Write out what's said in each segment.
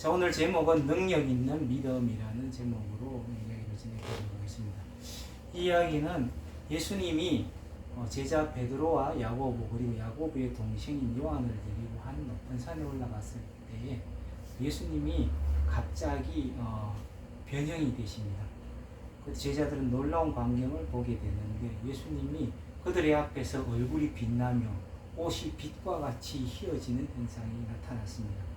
자, 오늘 제목은 능력 있는 믿음이라는 제목으로 이야기를 진행해보도록 하겠습니다. 이 이야기는 예수님이 제자 베드로와 야고보 그리고 야고보의 동생인 요한을 데리고 한 높은 산에 올라갔을 때에 예수님이 갑자기 변형이 되십니다. 그 제자들은 놀라운 광경을 보게 되는데 예수님이 그들의 앞에서 얼굴이 빛나며 옷이 빛과 같이 휘어지는 현상이 나타났습니다.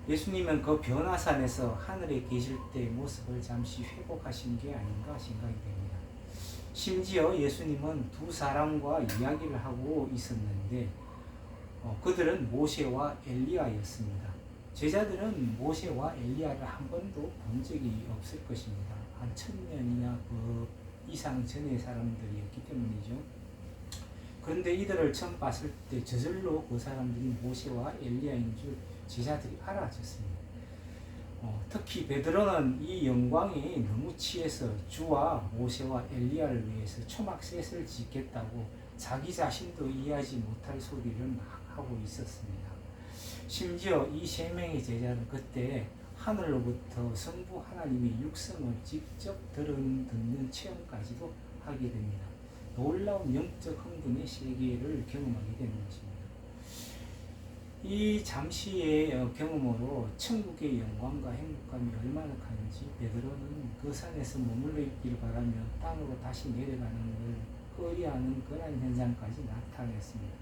예수님은 그 변화산에서 하늘에 계실 때의 모습을 잠시 회복하신 게 아닌가 생각이 됩니다. 심지어 예수님은 두 사람과 이야기를 하고 있었는데 그들은 모세와 엘리야였습니다. 제자들은 모세와 엘리야를 한 번도 본 적이 없을 것입니다. 한 1000년이나 그 이상 전의 사람들이었기 때문이죠. 그런데 이들을 처음 봤을 때 저절로 그 사람들이 모세와 엘리야인 줄 제자들이 알아챘습니다. 특히 베드로는 이 영광에 너무 취해서 주와 모세와 엘리야를 위해서 초막셋을 짓겠다고 자기 자신도 이해하지 못할 소리를 막 하고 있었습니다. 심지어 이 세 명의 제자는 그때 하늘로부터 성부 하나님의 육성을 직접 듣는 체험까지도 하게 됩니다. 놀라운 영적 흥분의 세계를 경험하게 되는 것입니다. 이 잠시의 경험으로 천국의 영광과 행복감이 얼마나 큰지 베드로는 그 산에서 머물러 있기를 바라며 땅으로 다시 내려가는 걸 꺼려하는 그런 현상까지 나타냈습니다.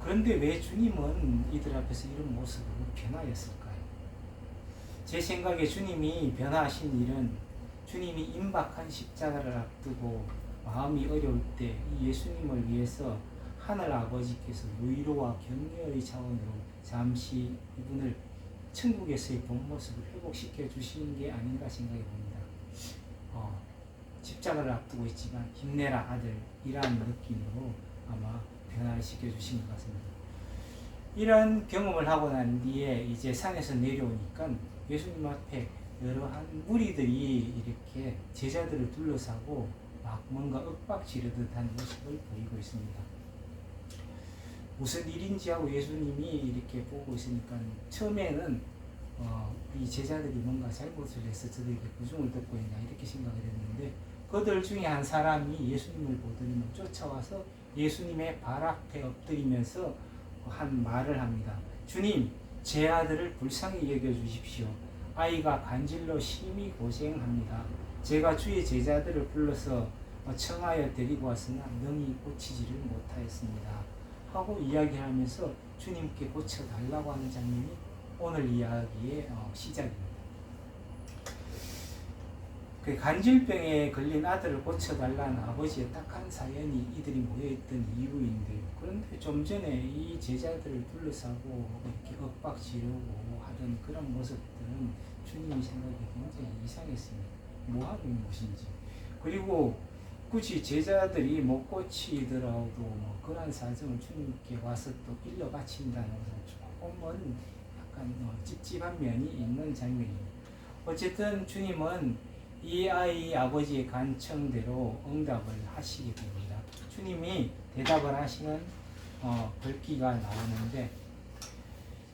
그런데 왜 주님은 이들 앞에서 이런 모습으로 변하였을까요? 제 생각에 주님이 변화하신 일은 주님이 임박한 십자가를 앞두고 마음이 어려울 때 이 예수님을 위해서 하늘 아버지께서 위로와 격려의 차원으로 잠시 이분을 천국에서의 본 모습을 회복시켜 주시는 게 아닌가 생각해 봅니다. 십자가를 앞두고 있지만 힘내라 아들 이라는 느낌으로 아마 변화를 시켜 주신 것 같습니다. 이런 경험을 하고 난 뒤에 이제 산에서 내려오니까 예수님 앞에 여러한 무리들이 이렇게 제자들을 둘러싸고 막 뭔가 윽박지르듯 한 모습을 보이고 있습니다. 무슨 일인지 하고 예수님이 이렇게 보고 있으니까 처음에는 이 제자들이 뭔가 잘못을 해서 저들에게 부중을 듣고 있나 이렇게 생각을 했는데 그들 중에 한 사람이 예수님을 보더니 쫓아와서 예수님의 발 앞에 엎드리면서 한 말을 합니다. 주님, 제 아들을 불쌍히 여겨주십시오. 아이가 간질로 심히 고생합니다. 제가 주의 제자들을 불러서 청하여 데리고 왔으나 능히 고치지를 못하였습니다. 하고 이야기하면서 주님께 고쳐달라고 하는 장면이 오늘 이야기의 시작입니다. 그 간질병에 걸린 아들을 고쳐달라는 아버지의 딱한 사연이 이들이 모여있던 이유인데요. 그런데 좀 전에 이 제자들을 둘러싸고 이렇게 윽박지르고 하던 그런 모습들은 주님이 생각이 굉장히 이상했습니다. 뭐하는 것인지. 그리고 굳이 제자들이 못 고치더라도 그런 사정을 주님께 와서 또 일러 바친다는 것은 조금은 약간 찝찝한 면이 있는 장면입니다. 어쨌든 주님은 이 아이 아버지의 간청대로 응답을 하시게 됩니다. 주님이 대답을 하시는 글귀가 나오는데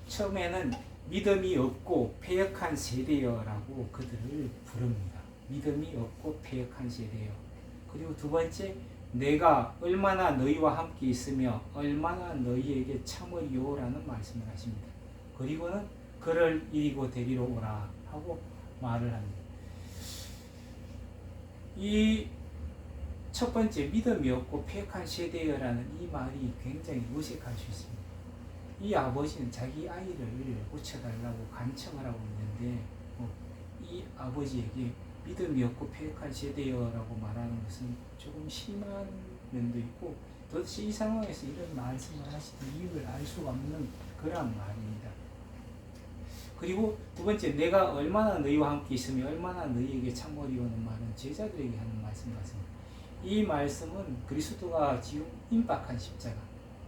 처음에는 믿음이 없고 패역한 세대여라고 그들을 부릅니다. 믿음이 없고 패역한 세대여. 그리고 두 번째, 내가 얼마나 너희와 함께 있으며 얼마나 너희에게 참으리오라는 말씀을 하십니다. 그리고는 그를 이리고 데리러 오라 하고 말을 합니다. 이 첫 번째 믿음이 없고 패역한 세대여라는 이 말이 굉장히 어색할 수 있습니다. 이 아버지는 자기 아이를 고쳐달라고 간청을 하고 있는데 이 아버지에게 믿음이 없고 패역한 세대여라고 말하는 것은 조금 심한 면도 있고 도대체 이 상황에서 이런 말씀을 하시는 이유를 알 수가 없는 그런 말입니다. 그리고 두 번째, 내가 얼마나 너희와 함께 있으며 얼마나 너희에게 참으리오는 말은 제자들에게 하는 말씀 같습니다. 이 말씀은 그리스도가 지금 임박한 십자가,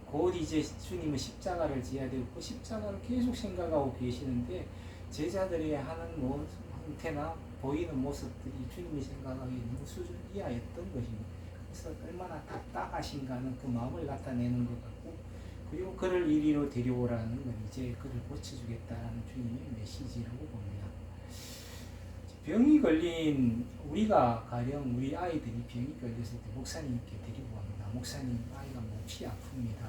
곧 이제 주님은 십자가를 지어야 되고 그 십자가를 계속 생각하고 계시는데 제자들이 하는 형태나 보이는 모습들이 주님이 생각하기에는 수준 이하였던 것입니다. 그래서 얼마나 답답하신가는 그 마음을 나타내는 것 같고 그리고 그를 이리로 데려오라는 건 이제 그를 고쳐주겠다는 주님의 메시지라고 봅니다. 병이 걸린 우리가 가령 우리 아이들이 병이 걸렸을 때 목사님께 데리고 갑니다. 목사님 아이가 몹시 아픕니다.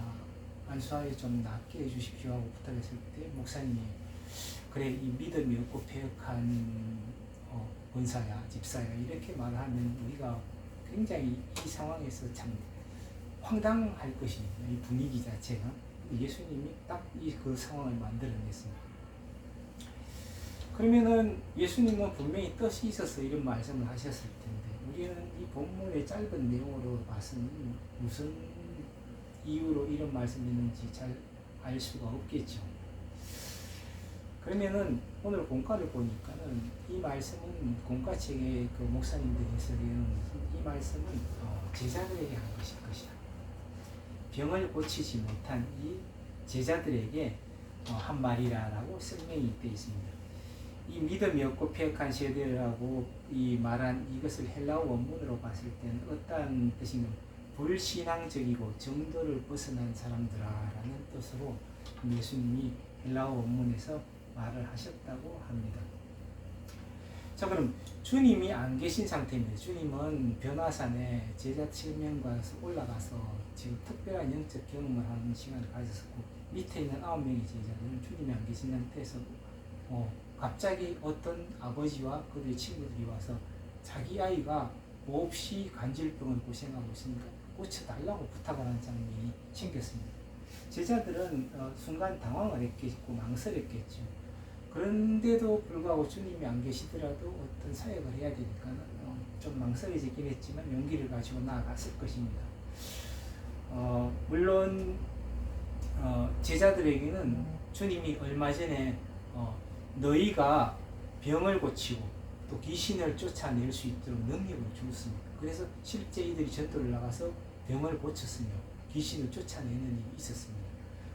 안수하여 좀 낫게 해주십시오 하고 부탁했을 때 목사님이 그래 이 믿음이 없고 패역한 권사야 집사야 이렇게 말하면 우리가 굉장히 이 상황에서 참 황당할 것입니다. 이 분위기 자체가. 예수님이 딱 그 상황을 만들어냈습니다. 그러면은 예수님은 분명히 뜻이 있어서 이런 말씀을 하셨을 텐데 우리는 이 본문의 짧은 내용으로 봐서는 무슨 이유로 이런 말씀이 있는지 잘 알 수가 없겠죠. 그러면은 오늘 공과를 보니까는 이 말씀은 공과책의 그 목사님들이 해석하는 이 말씀은 제자들에게 한 것일 것이다. 병을 고치지 못한 이 제자들에게 한 말이라고 설명이 되어 있습니다. 이 믿음이 없고 패역한 세대라고 이 말한 이것을 헬라어 원문으로 봤을 때는 어떠한 뜻이냐 불신앙적이고 정도를 벗어난 사람들아라는 뜻으로 예수님이 헬라어 원문에서 말을 하셨다고 합니다. 자, 그럼 주님이 안 계신 상태입니다. 주님은 변화산에 제자 7명과 올라가서 지금 특별한 영적 경험을 하는 시간을 가졌었고 밑에 있는 9명의 제자들은 주님이 안 계신 상태에서 갑자기 어떤 아버지와 그들의 친구들이 와서 자기 아이가 몹시 간질병을 고생하고 있으니까 고쳐달라고 부탁을 하는 장면이 생겼습니다. 제자들은 순간 당황을 했겠고 망설였겠죠. 그런데도 불구하고 주님이 안 계시더라도 어떤 사역을 해야 되니까 좀 망설여지긴 했지만 용기를 가지고 나아갔을 것입니다. 물론 제자들에게는 주님이 얼마 전에 너희가 병을 고치고 또 귀신을 쫓아낼 수 있도록 능력을 주었습니다. 그래서 실제 이들이 전도를 나가서 병을 고쳤으며 귀신을 쫓아내는 일이 있었습니다.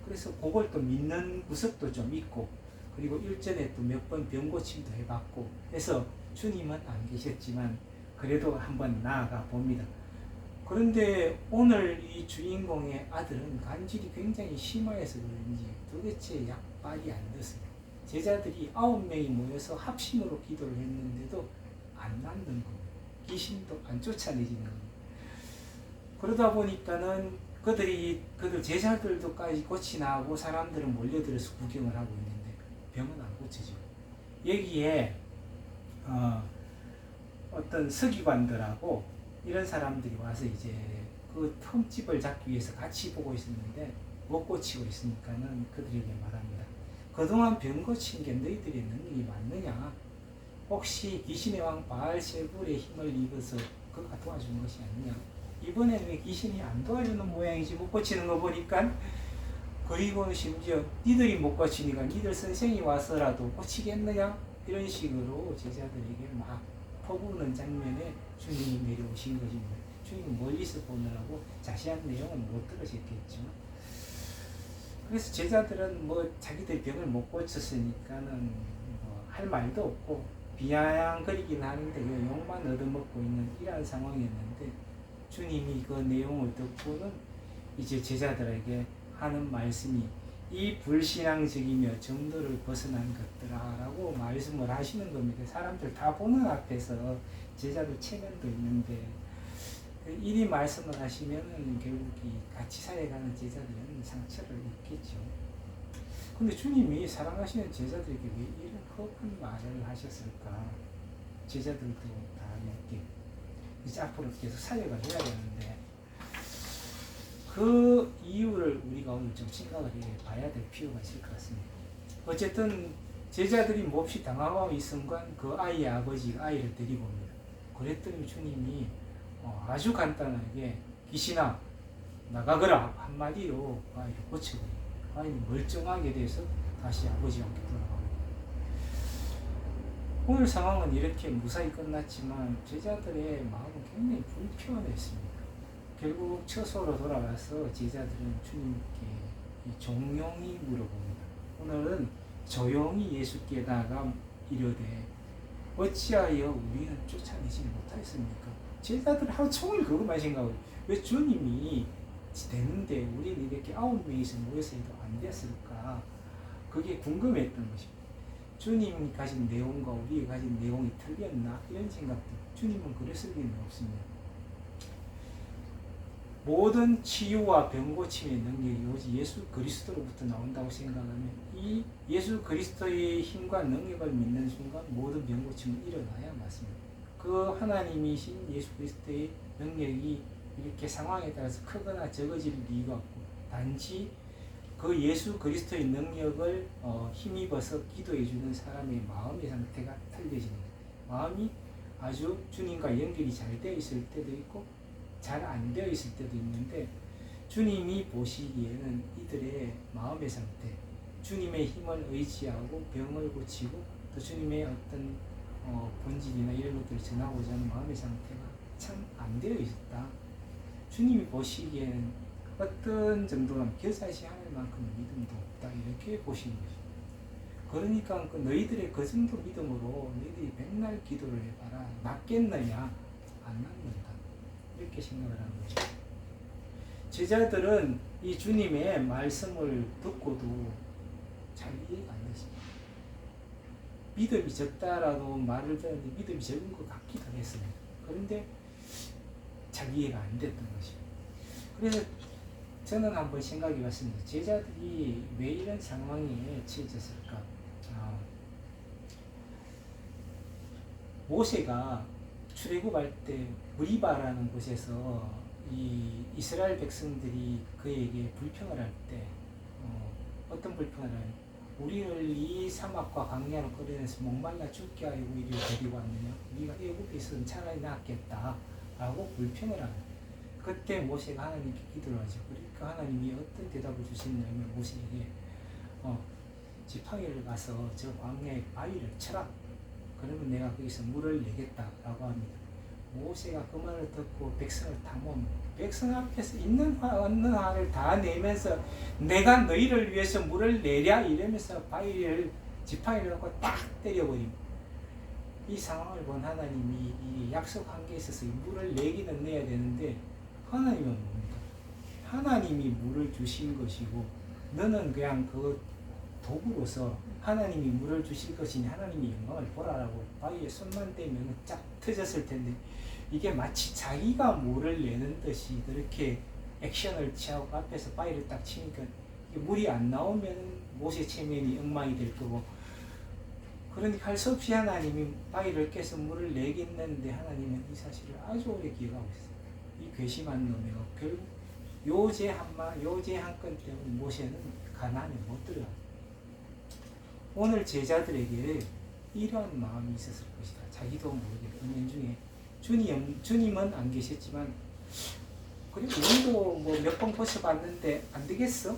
그래서 그걸 또 믿는 구석도 좀 있고 그리고 일전에 또 몇 번 병 고침도 해봤고 해서 주님은 안 계셨지만 그래도 한번 나아가 봅니다. 그런데 오늘 이 주인공의 아들은 간질이 굉장히 심해서 그런지 도대체 약발이 안 됐습니다. 제자들이 9명이 모여서 합심으로 기도를 했는데도 안 낫는 겁니다. 귀신도 안 쫓아내지는 겁니다. 그러다 보니까는 그들 제자들도까지 고치나 하고 사람들은 몰려들어서 구경을 하고 있는데 병은 안 고쳐지고 여기에 어떤 서기관들하고 이런 사람들이 와서 이제 그 틈집을 잡기 위해서 같이 보고 있었는데 못 고치고 있으니까는 그들에게 말합니다. 그동안 병 고친 게 너희들의 능력이 맞느냐? 혹시 귀신의 왕 바알세불의 힘을 입어서 그가 도와준 것이 아니냐? 이번에는 왜 귀신이 안 도와주는 모양이지 못 고치는 거 보니까 그리고 심지어 니들이 못 고치니까 니들 선생이 와서라도 고치겠느냐? 이런 식으로 제자들에게 막 퍼부는 장면에 주님이 내려오신 것입니다. 주님은 멀리서 보느라고 자세한 내용은 못 들으셨겠죠. 그래서 제자들은 자기들 병을 못 고쳤으니까는 할 말도 없고 비아냥거리긴 하는데 욕만 얻어먹고 있는 이러한 상황이었는데 주님이 그 내용을 듣고는 이제 제자들에게 하는 말씀이 이 불신앙적이며 정도를 벗어난 것들아라고 말씀을 하시는 겁니다. 사람들 다 보는 앞에서 제자들 체면도 있는데 이리 말씀을 하시면은 결국 같이 살아가는 제자들은 상처를 입겠죠. 근데 주님이 사랑하시는 제자들에게 왜 이런 허한 말을 하셨을까? 제자들도 다 이렇게 이제 앞으로 계속 사역을 해야 되는데 그 이유를 우리가 오늘 좀 생각을 해봐야 될 필요가 있을 것 같습니다. 어쨌든 제자들이 몹시 당황하고 이 순간 그 아이의 아버지가 아이를 데리고 옵니다. 그랬더니 주님이 아주 간단하게 귀신아 나가거라 한마디로 아이를 고쳐버려요. 아이는 멀쩡하게 돼서 다시 아버지와 함께 돌아갑니다. 오늘 상황은 이렇게 무사히 끝났지만 제자들의 마음은 굉장히 불편했습니다. 결국 처소로 돌아가서 제자들은 주님께 종용이 물어봅니다. 오늘은 조용히 예수께다가 이르되 어찌하여 우리는 쫓아내지 못하였습니까? 제자들 하루 종일 그것만 생각하고 왜 주님이 되는데 우리는 이렇게 9명이서 모여서 해도 안 됐을까? 그게 궁금했던 것입니다. 주님이 가진 내용과 우리가 가진 내용이 틀렸나? 이런 생각도 주님은 그랬을 리는 없습니다. 모든 치유와 병 고침의 능력이 오직 예수 그리스도로부터 나온다고 생각하면 이 예수 그리스도의 힘과 능력을 믿는 순간 모든 병 고침은 일어나야 맞습니다. 그 하나님이신 예수 그리스도의 능력이 이렇게 상황에 따라서 크거나 적어질 이유가 없고 단지 그 예수 그리스도의 능력을 힘입어서 기도해 주는 사람의 마음의 상태가 틀려지는 거예요. 마음이 아주 주님과 연결이 잘 되어 있을 때도 있고 잘 안 되어 있을 때도 있는데 주님이 보시기에는 이들의 마음의 상태, 주님의 힘을 의지하고 병을 고치고 또 주님의 어떤 본질이나 이런 것들을 전하고자 하는 마음의 상태가 참 안 되어 있었다. 주님이 보시기에는 어떤 정도는 겨자씨 하늘만큼 믿음도 없다 이렇게 보시는 것입니다. 그러니까 너희들의 그 정도 믿음으로 너희들이 백날 기도를 해봐라. 낫겠느냐? 안 낫는다. 이렇게 생각을 하는 거죠. 제자들은 이 주님의 말씀을 듣고도 잘 이해가 안 됐습니다. 믿음이 적다라도 말을 듣는데 믿음이 적은 것 같기도 했습니다. 그런데 잘 이해가 안 됐던 것입니다. 그래서 저는 한번 생각해 봤습니다. 제자들이 왜 이런 상황에 처해졌을까? 모세가 출애굽할 때 무리바라는 곳에서 이 이스라엘 백성들이 그에게 불평을 할 때 어떤 불평을 하냐? 우리를 이 사막과 광야로 끌어내서 목말라 죽게 하고 이리로 데리고 왔느냐? 우리가 애굽에 있으면 차라리 낫겠다라고 불평을 합니다. 그때 모세가 하나님께 기도를 하죠. 그러니까 하나님이 어떤 대답을 주시냐면 모세에게 지팡이를 가서 저 광야에 바위를 쳐라. 그러면 내가 거기서 물을 내겠다라고 합니다. 모세가 그 말을 듣고 백성을 다 모으면 백성 앞에서 있는 화 없는 화를 다 내면서 내가 너희를 위해서 물을 내랴 이러면서 바위를 지팡이를 갖고 딱 때려버립니다. 이 상황을 본 하나님이 이 약속한 게 있어서 이 물을 내기는 내야 되는데 하나님은 뭡니까? 하나님이 물을 주신 것이고 너는 그냥 그 도구로서 하나님이 물을 주실 것이니 하나님이 영광을 보라라고 바위에 손만 대면 쫙 터졌을 텐데 이게 마치 자기가 물을 내는 듯이 그렇게 액션을 취하고 앞에서 바위를 딱 치니까 이게 물이 안 나오면 모세 체면이 엉망이 될 거고 그러니까 할 수 없이 하나님이 바위를 깨서 물을 내겠는데 하나님은 이 사실을 아주 오래 기억하고 있어요. 이 괘씸한 놈이고 결국 요제 한 건 때문에 모세는 가나안에 못 들어갑니다. 오늘 제자들에게 이러한 마음이 있었을 것이다. 자기도 모르게 은연중에 주님은 안 계셨지만 그리고 우리도 뭐 몇 번 고쳐봤는데 안 되겠어?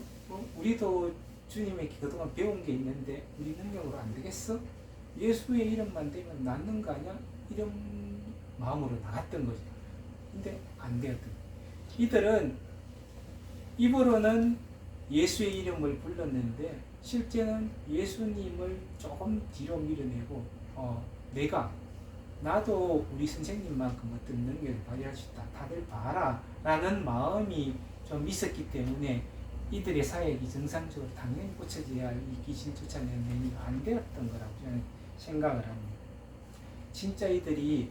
우리도 주님에게 그동안 배운 게 있는데 우리 능력으로 안 되겠어? 예수의 이름만 되면 낫는 거 아니야? 이런 마음으로 나갔던 거죠. 근데 안 되었던 거예요. 이들은 입으로는 예수의 이름을 불렀는데 실제는 예수님을 조금 뒤로 밀어내고 나도 우리 선생님만큼 어떤 능력을 발휘할 수 있다. 다들 봐라 라는 마음이 좀 있었기 때문에 이들의 사역이 정상적으로 당연히 고쳐져야 할 이 귀신 쫓아내는 행위가 안 되었던 거라고 저는 생각을 합니다. 진짜 이들이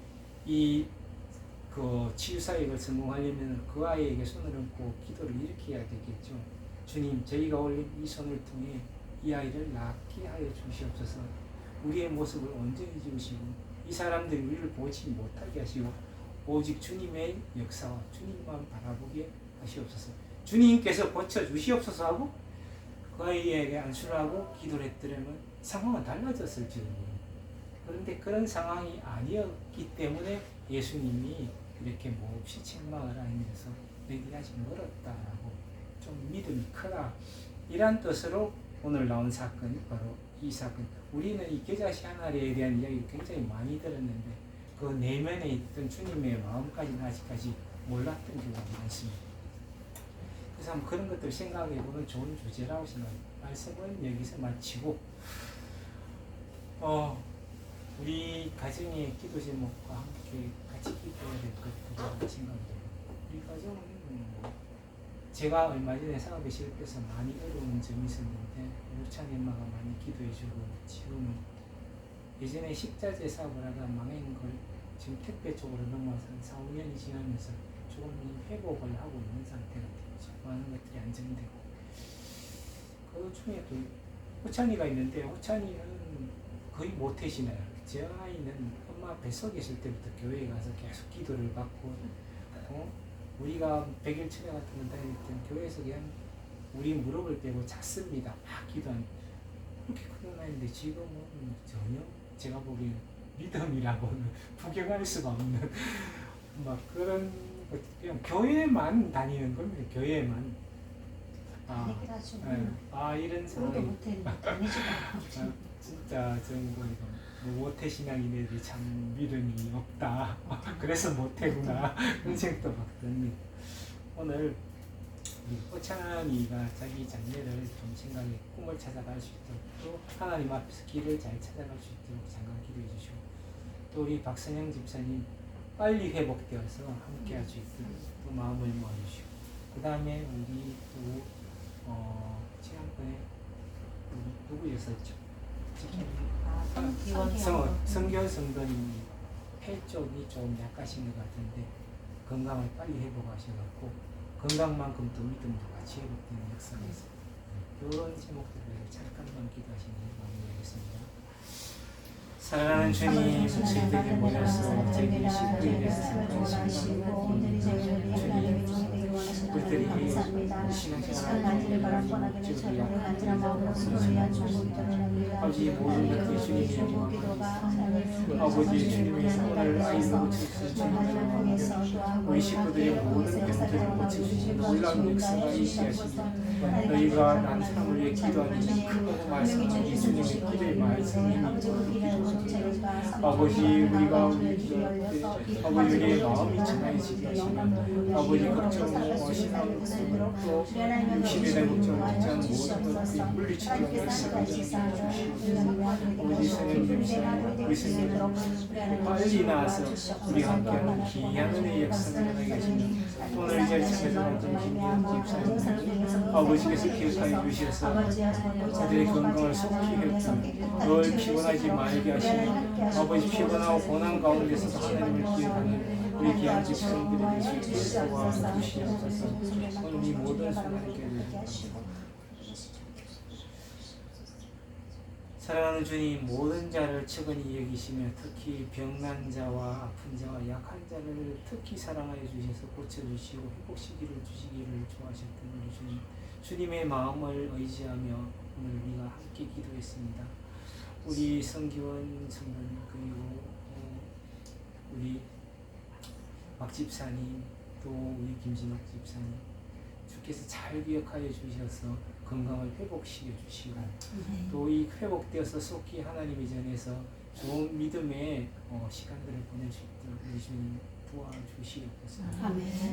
그 치유사역을 성공하려면 그 아이에게 손을 얹고 기도를 이렇게 해야 되겠죠. 주님, 저희가 올린 이 손을 통해 이 아이를 낫게 하여 주시옵소서. 우리의 모습을 온전히 지으시고 이 사람들이 우리를 보지 못하게 하시고 오직 주님의 역사와 주님만 바라보게 하시옵소서. 주님께서 고쳐주시옵소서 하고 그 아이에게 안수를 하고 기도를 했더라면 상황은 달라졌을지도 모릅니다. 그런데 그런 상황이 아니었기 때문에 예수님이 이렇게 몹시 책망을 하면서 너희들이 아직 멀었다라고 좀 믿음이 크다 이란 뜻으로 오늘 나온 사건이 바로 이 사건. 우리는 이 겨자씨 하나리에 대한 이야기를 굉장히 많이 들었는데 그 내면에 있던 주님의 마음까지는 아직까지 몰랐던 경우가 많습니다. 그래서 한번 그런 것들 생각해보는 좋은 주제라고 생각합니다. 말씀은 여기서 마치고 우리 가정의 기도 제목과 함께 같이 기도해야 될 것들이라고 생각합니다. 우리 가정은 제가 얼마 전에 사업에 실패해서 많이 어려운 점이 있었는데 우창 엄마가 많이 기도해주고 지금은 예전에 식자재 사업을 하다 망한 걸 지금 택배 쪽으로 넘어와서 한 4, 5년이 지나면서 조금 회복을 하고 있는 상태가 되죠. 많은 것들이 안정되고 그 중에 또 호찬이가 있는데 호찬이는 거의 모태신앙. 제 아이는 엄마 뱃속에 있을 때부터 교회에 가서 계속 기도를 받고 우리가 100일 철회 같은 거 다닐 때는 교회에서 그냥 우리 무릎을 떼고 잤습니다. 막 기도한 그렇게 큰 아이인데 지금은 전혀 제가 보기엔 믿음이라고는 부경할 수가 없는 막 그런 그냥 교회만 다니는 겁니다. 교회만 이런 상황이 진짜 정도 모태신앙인에게 참 믿음이 없다. 그래서 모태구나. 그런 생각도 막 듭니다. 오늘 호찬이가 자기 장래를 좀 생각해 꿈을 찾아갈 수 있도록 또 하나님 앞에서 길을 잘 찾아갈 수 있도록 잠깐 기도해 주시고 또 우리 박선영 집사님 빨리 회복되어서 함께 할 수 있도록 또 마음을 모아주시고 그 다음에 우리 또 지난번에 누구였었죠? 성결 성도님이 폐 쪽이 좀 약하신 것 같은데 건강을 빨리 회복하셔갖고 건강만큼 또 믿음도 같이 회복되는 역사가 있습니다. 이런 제목들을 잠깐만 기도하시는 마무리하겠습니다. 사랑하는 주님, 저희들에게 모여서 저희 식구에 대해서 참으시고 주님, 우리들이 신앙생활을 아버지 모든 것들이 주님의 아버지 주님의 오늘 아이를 고쳐주신 우리 식구들의 모든 병들을 고쳐주신 놀라운 역사가 있으시니 너희가 난 사람을 위해 기도하는 큰 말씀이 주님의 기도의 말씀이 아버지 우리가 아버지 우리의 마음이 전해지게 하시면 아버지 걱정과 신앙 또 육신에 대한 걱정을 하지 않은 모든 것들이 물리치는 역사가 있으시고 아버지 선생님 우리 선생님 빨리 나와서 우리와 함께하는 귀한 은혜의 역사가 일어나게 하시면 오늘 이 자리에 참여하던 김기현 집사님 아버지께서 기억하여 주셔서 그들의 건강을 속히 회복하고 늘 피곤하지 말게 하시고 아버지 피곤하고 고난 가운데서도 하나님을 기억하는 우리 귀한 집사님들의 예수의 도와주시옵소서. 오늘 이 모든 순간에 사랑하는 주님, 모든 자를 측은히 여기시며 특히 병난 자와 아픈 자와 약한 자를 특히 사랑하여 주셔서 고쳐주시고 회복시기를 주시기를 좋아하셨던 우리 주님, 주님의 마음을 의지하며 오늘 우리가 함께 기도했습니다. 우리 성기원 성도님 그리고 우리 박 집사님 또 우리 김진옥 집사님 주께서 잘 기억하여 주셔서 건강을 회복시켜 주시고 또 이 회복되어서 속히 하나님의 전에서 좋은 믿음의 시간들을 보낼 수 있도록 우리 주님 도와주시옵소서.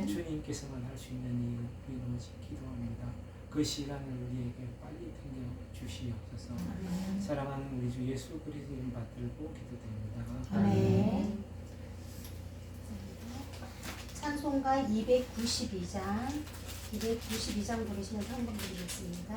주님께서만 할 수 있는 일을 오직 기도합니다. 그 시간을 우리에게 빨리 당겨 주시옵소서. 사랑하는 우리 주 예수 그리스도 이름 받들고 기도드립니다. 아멘. 찬송가 292장 부르시는 성금 드리겠습니다.